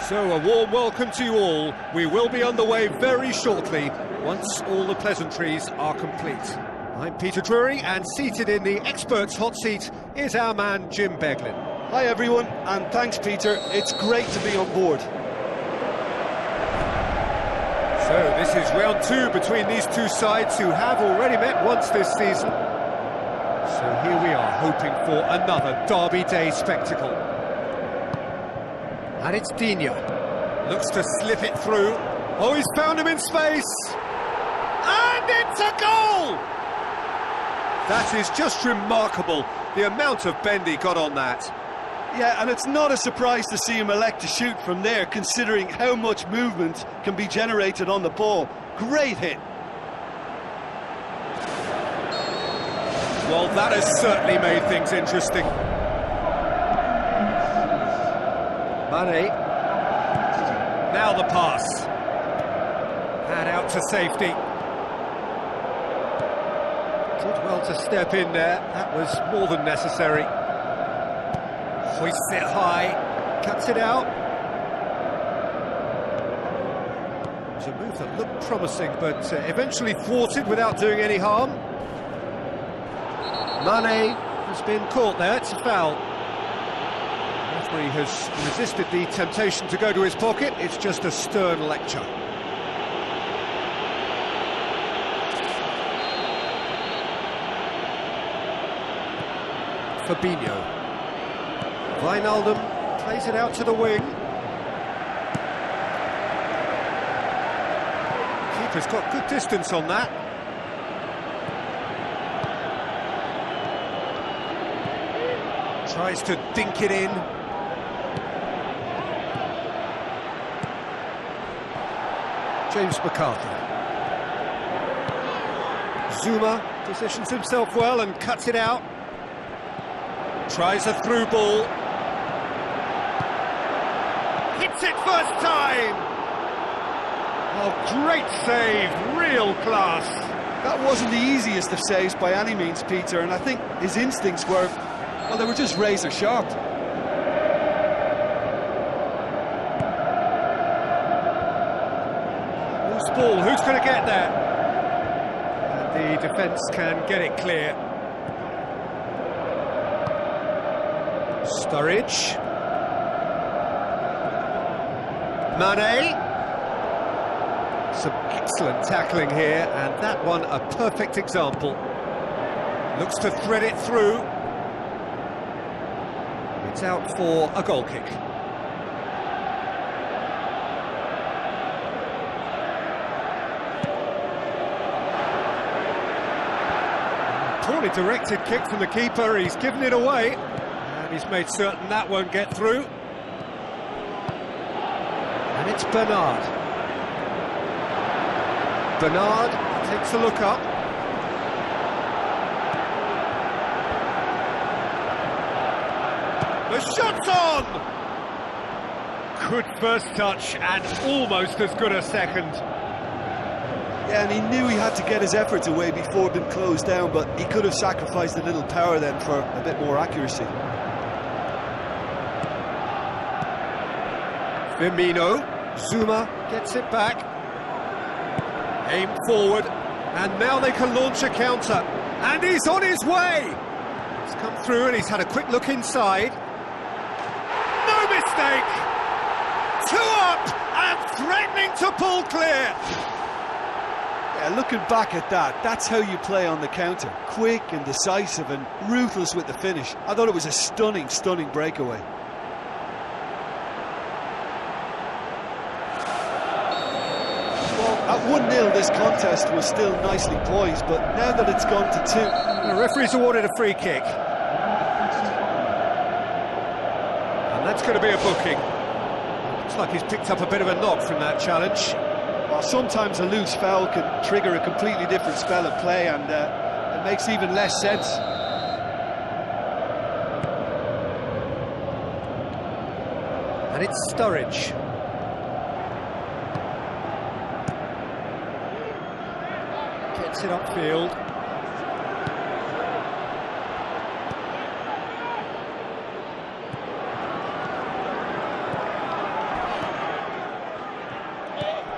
So a warm welcome to you all. We will be underway very shortly, once all the pleasantries are complete. I'm Peter Drury, and seated in the experts' hot seat is our man Jim Beglin. Hi everyone, and thanks Peter, it's great to be on board. So this is round two between these two sides who have already met once this season. So here we are, hoping for another Derby Day spectacle. And it's Dina. Looks to slip it through. Oh, he's found him in space! And it's a goal! That is just remarkable, the amount of bend he got on that. Yeah, and it's not a surprise to see him elect to shoot from there, considering how much movement can be generated on the ball. Great hit. Well, that has certainly made things interesting. Mane. Now the pass. And out to safety. Did well to step in there. That was more than necessary. Hoists it high. Cuts it out. It was a move that looked promising, but eventually thwarted without doing any harm. Mane has been caught there. It's a foul. The referee has resisted the temptation to go to his pocket. It's just a stern lecture. Fabinho. Wijnaldum plays it out to the wing. Keeper's got good distance on that. Tries to dink it in. James McCarthy. Zuma positions himself well and cuts it out. Tries a through ball. Hits it first time! Oh, great save, real class. That wasn't the easiest of saves by any means, Peter, and I think his instincts were, well, they were just razor sharp. Loose ball, who's going to get there? And the defence can get it clear. Sturridge. Mane. Some excellent tackling here, and that one a perfect example. Looks to thread it through. It's out for a goal kick. Poorly directed kick from the keeper, he's given it away. And he's made certain that won't get through. And it's Bernard. Bernard takes a look up. The shot's on! Good first touch and almost as good a second. Yeah, and he knew he had to get his efforts away before being closed down, but he could have sacrificed a little power then for a bit more accuracy. Firmino. Zuma gets it back. Aim forward, and now they can launch a counter. And he's on his way! He's come through and he's had a quick look inside. No mistake! Two up and threatening to pull clear! Yeah, looking back at that, that's how you play on the counter. Quick and decisive and ruthless with the finish. I thought it was a stunning, stunning breakaway. At 1-0, this contest was still nicely poised, but now that it's gone to 2... The referee's awarded a free kick. And that's going to be a booking. Looks like he's picked up a bit of a knock from that challenge. Well, sometimes a loose foul can trigger a completely different spell of play, and it makes even less sense. And it's Sturridge. Gets it upfield.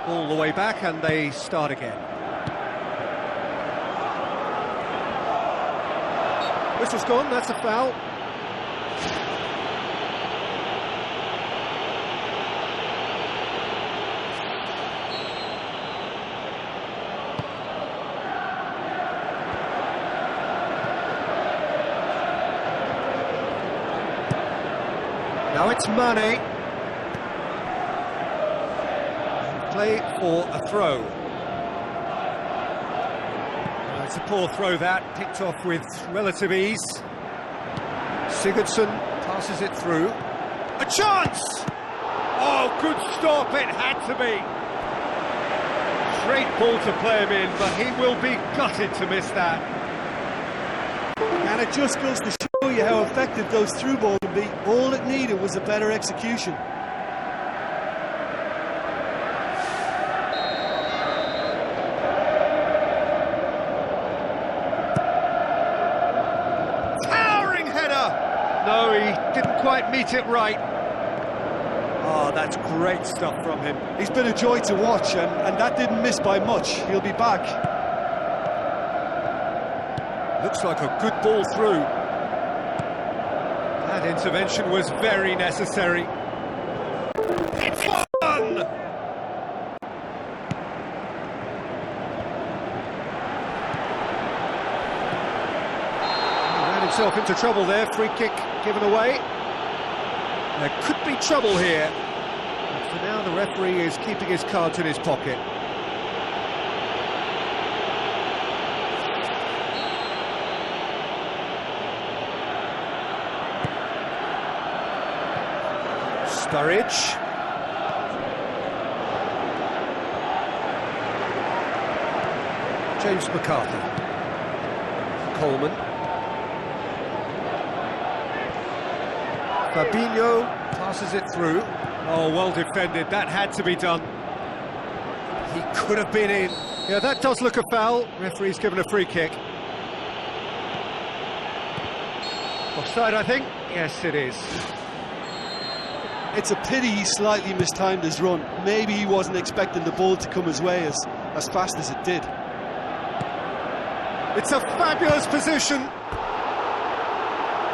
All the way back and they start again. Whistle's gone, that's a foul. Now it's Mane. Play for a throw. It's a poor throw that, picked off with relative ease. Sigurdsson passes it through. A chance! Oh, good stop, it had to be. Great ball to play him in, but he will be gutted to miss that. And it just goes to show you how effective those through balls can be. All it needed was a better execution. Towering header! No, he didn't quite meet it right. Oh, that's great stuff from him. He's been a joy to watch, and that didn't miss by much. He'll be back. Looks like a good ball through. That intervention was very necessary. It's on! He ran himself into trouble there. Free kick given away. There could be trouble here. But for now, the referee is keeping his cards in his pocket. Sturridge. James McCarthy. Coleman. Fabinho passes it through. Oh, well defended. That had to be done. He could have been in. Yeah, that does look a foul. Referee's given a free kick. Offside, I think. Yes, it is. It's a pity he slightly mistimed his run. Maybe he wasn't expecting the ball to come his way as fast as it did. It's a fabulous position.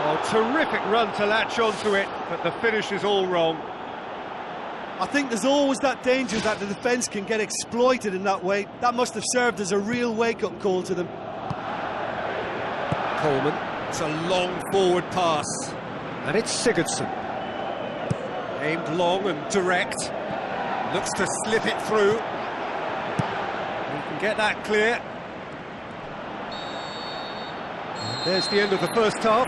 Oh, terrific run to latch onto it, but the finish is all wrong. I think there's always that danger that the defence can get exploited in that way. That must have served as a real wake-up call to them. Coleman, it's a long forward pass. And it's Sigurdsson. Aimed long and direct. Looks to slip it through. He can get that clear. And there's the end of the first half.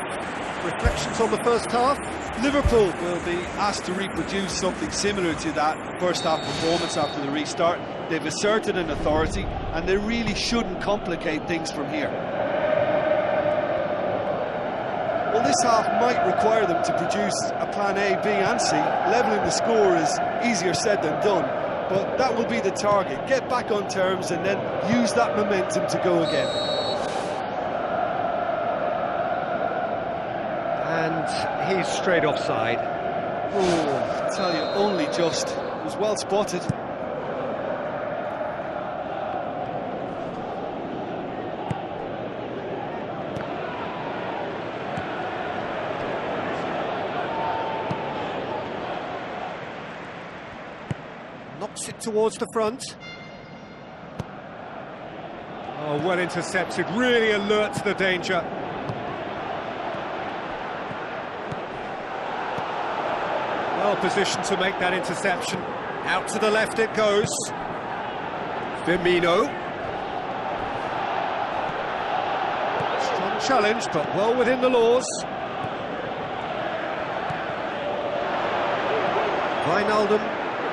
Reflections on the first half. Liverpool will be asked to reproduce something similar to that first half performance after the restart. They've asserted an authority and they really shouldn't complicate things from here. Well, this half might require them to produce a plan A, B and C. Levelling the score is easier said than done, but that will be the target. Get back on terms and then use that momentum to go again. And he's straight offside. Oh, I tell you, only just. It was well spotted. Knocks it towards the front. Oh, well intercepted, really alert to the danger. Well positioned to make that interception. Out to the left it goes. Firmino. Strong challenge, but well within the laws. Wijnaldum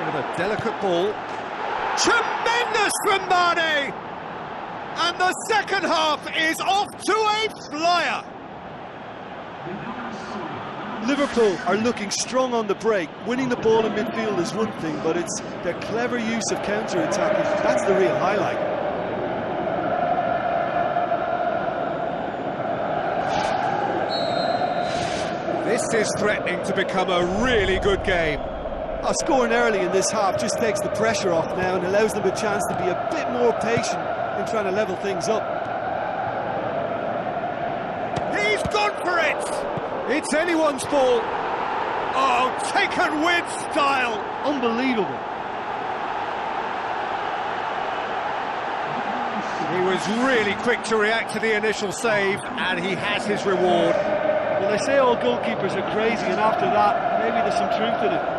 with a delicate ball. Tremendous from Mane! And the second half is off to a flyer! Liverpool are looking strong on the break. Winning the ball in midfield is one thing, but it's their clever use of counter-attacking. That's the real highlight. This is threatening to become a really good game. Scoring early in this half just takes the pressure off now and allows them a chance to be a bit more patient in trying to level things up. He's gone for it! It's anyone's ball. Oh, taken with style. Unbelievable. He was really quick to react to the initial save, and he has his reward. Well, they say all goalkeepers are crazy, and after that, maybe there's some truth in it.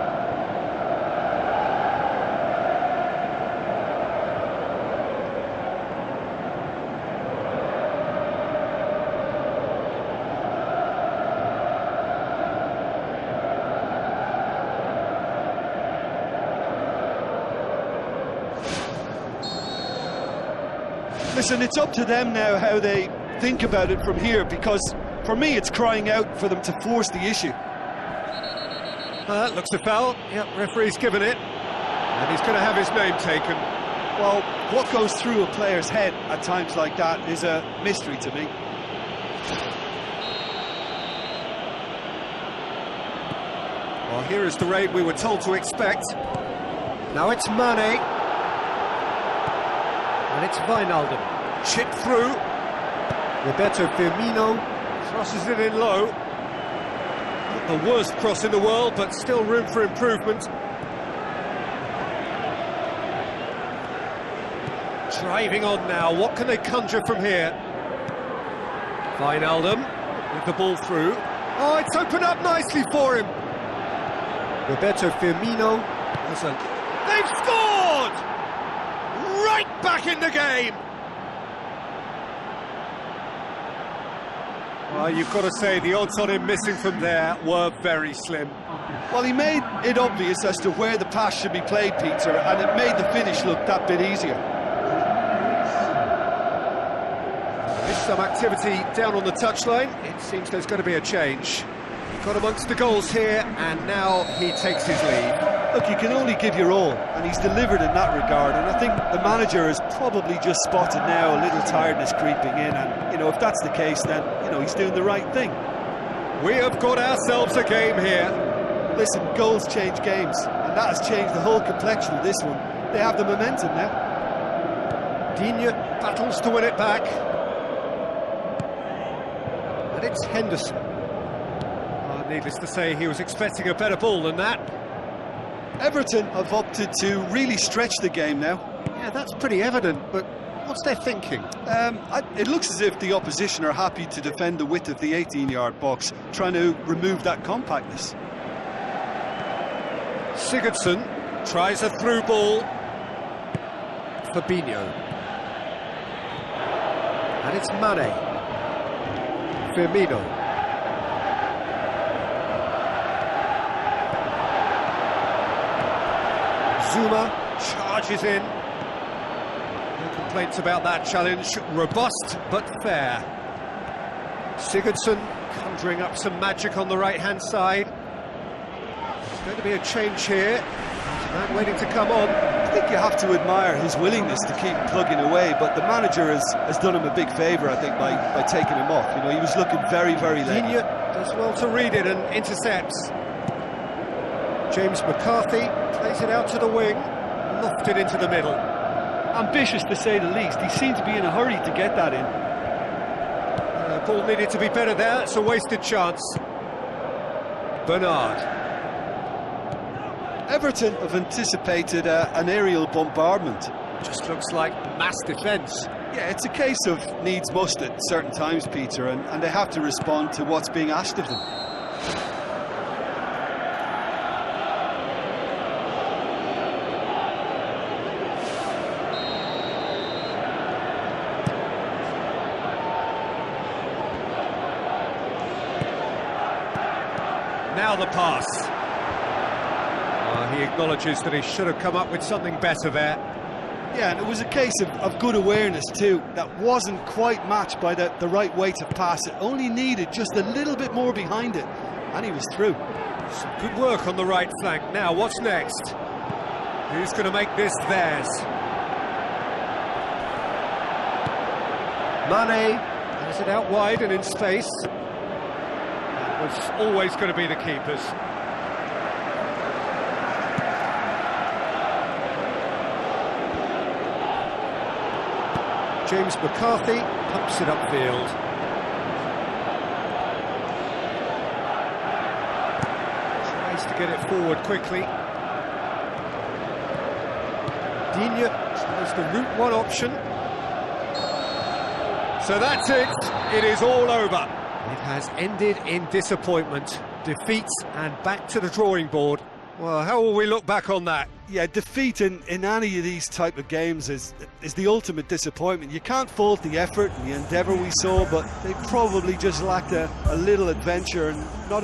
Listen, it's up to them now how they think about it from here, because for me it's crying out for them to force the issue. Looks a foul. Yep, referee's given it. And he's going to have his name taken. Well, what goes through a player's head at times like that is a mystery to me. Well, here is the raid we were told to expect. Now it's Mane. And it's Wijnaldum. Chip through. Roberto Firmino crosses it in low. Not the worst cross in the world, but still room for improvement. Driving on now. What can they conjure from here? Wijnaldum with the ball through. Oh, it's opened up nicely for him. Roberto Firmino. They've scored! Right back in the game! Well, you've got to say the odds on him missing from there were very slim. Well, he made it obvious as to where the pass should be played, Peter, and it made the finish look that bit easier. There's some activity down on the touchline. It seems there's going to be a change. Got amongst the goals here, and now he takes his lead. Look, you can only give your all, and he's delivered in that regard, and I think the manager has probably just spotted now a little tiredness creeping in, and, you know, if that's the case, then, you know, he's doing the right thing. We have got ourselves a game here. Listen, goals change games, and that has changed the whole complexion of this one. They have the momentum now. Digne battles to win it back. And it's Henderson. Needless to say, he was expecting a better ball than that. Everton have opted to really stretch the game now. Yeah, that's pretty evident, but what's their thinking? It looks as if the opposition are happy to defend the width of the 18-yard box, trying to remove that compactness. Sigurdsson tries a through ball. Fabinho. And it's Mane. Firmino. Zuma charges in. No complaints about that challenge. Robust but fair. Sigurdsson conjuring up some magic on the right-hand side. There's going to be a change here. Man waiting to come on. I think you have to admire his willingness to keep plugging away, but the manager has done him a big favour, I think, by taking him off. You know, he was looking very, very late. Digne does well to read it and intercepts. James McCarthy plays it out to the wing, lofted into the middle. Ambitious to say the least. He seemed to be in a hurry to get that in. Ball needed to be better there. It's a wasted chance. Bernard. Everton have anticipated an aerial bombardment. Just looks like mass defence. Yeah, it's a case of needs must at certain times, Peter, and they have to respond to what's being asked of them. Now the pass. He acknowledges that he should have come up with something better there. Yeah, and it was a case of good awareness too. That wasn't quite matched by the right weight of pass. It only needed just a little bit more behind it, and he was through. Some good work on the right flank. Now, what's next? Who's going to make this theirs? Mane has it out wide and in space. That was always going to be the keeper's. James McCarthy pumps it upfield. Tries to get it forward quickly. Digne is the route one option. So that's it. It is all over. It has ended in disappointment, defeat, and back to the drawing board. Well, how will we look back on that? Yeah, defeat in any of these type of games is the ultimate disappointment. You can't fault the effort and the endeavour we saw, but they probably just lacked a little adventure and not